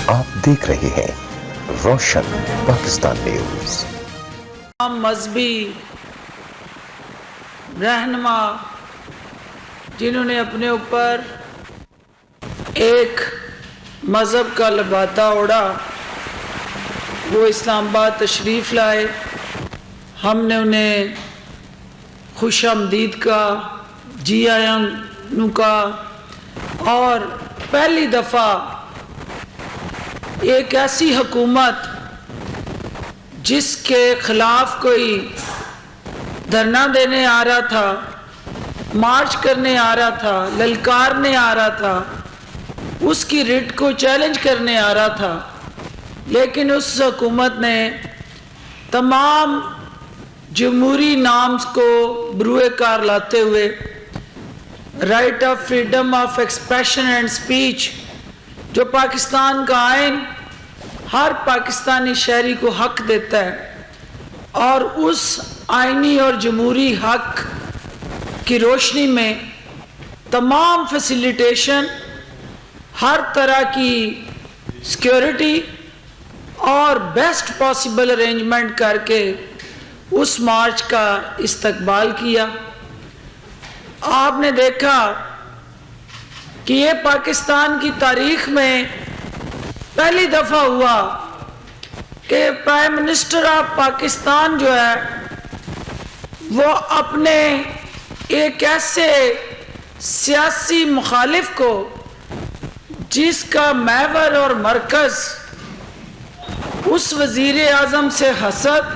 آپ دیکھ رہے ہیں روشن پاکستان نیوز۔ مذہبی رہنما جنہوں نے اپنے اوپر ایک مذہب کا لبادہ اوڑھا، وہ اسلام آباد تشریف لائے۔ ہم نے انہیں خوش آمدید کا، جی آیاں نو کا، اور پہلی دفعہ ایک ایسی حکومت جس کے خلاف کوئی دھرنا دینے آ رہا تھا، مارچ کرنے آ رہا تھا، للکارنے آ رہا تھا، اس کی رٹ کو چیلنج کرنے آ رہا تھا، لیکن اس حکومت نے تمام جمہوری نامز کو بروئے کار لاتے ہوئے right of freedom of expression and speech, جو پاکستان کا آئین ہر پاکستانی شہری کو حق دیتا ہے، اور اس آئینی اور جمہوری حق کی روشنی میں تمام فیسیلیٹیشن، ہر طرح کی سیکیورٹی اور بیسٹ پاسبل ارینجمنٹ کر کے اس مارچ کا استقبال کیا۔ آپ نے دیکھا کہ یہ پاکستان کی تاریخ میں پہلی دفعہ ہوا کہ پرائم منسٹر آف پاکستان جو ہے وہ اپنے ایک ایسے سیاسی مخالف کو، جس کا محور اور مرکز اس وزیر اعظم سے حسد،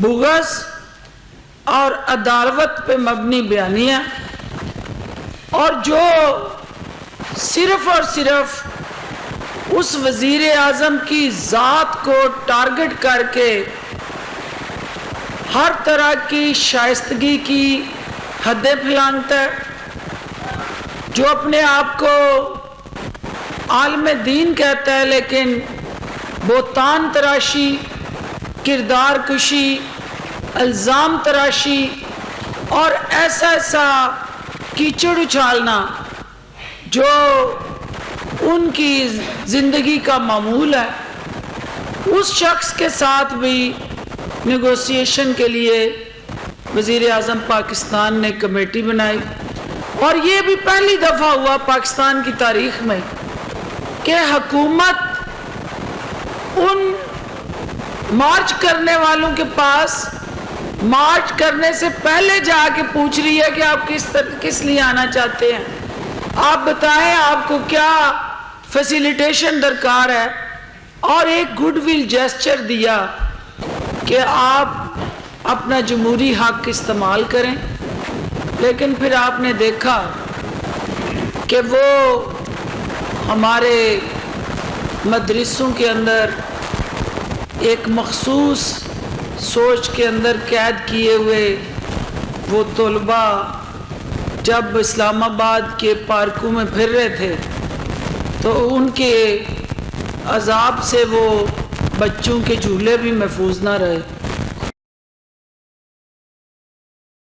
بغض اور عداوت پہ مبنی بیانیہ، اور جو صرف اور صرف اس وزیر اعظم کی ذات کو ٹارگٹ کر کے ہر طرح کی شائستگی کی حدیں پھیلانتا ہے، جو اپنے آپ کو عالم دین کہتا ہے، لیکن بہتان تراشی، کردار کشی، الزام تراشی اور ایسا کیچڑ اچھالنا جو ان کی زندگی کا معمول ہے، اس شخص کے ساتھ بھی نیگوسیشن کے لیے وزیر اعظم پاکستان نے کمیٹی بنائی۔ اور یہ بھی پہلی دفعہ ہوا پاکستان کی تاریخ میں کہ حکومت ان مارچ کرنے والوں کے پاس مارچ کرنے سے پہلے جا کے پوچھ رہی ہے کہ آپ کس لیے آنا چاہتے ہیں، آپ بتائیں آپ کو کیا فیسیلیٹیشن درکار ہے، اور ایک گڈ ول جیسچر دیا کہ آپ اپنا جمہوری حق استعمال کریں۔ لیکن پھر آپ نے دیکھا کہ وہ ہمارے مدرسوں کے اندر ایک مخصوص سوچ کے اندر قید کیے ہوئے وہ طلباء جب اسلام آباد کے پارکوں میں پھر رہے تھے تو ان کے عذاب سے وہ بچوں کے جھولے بھی محفوظ نہ رہے۔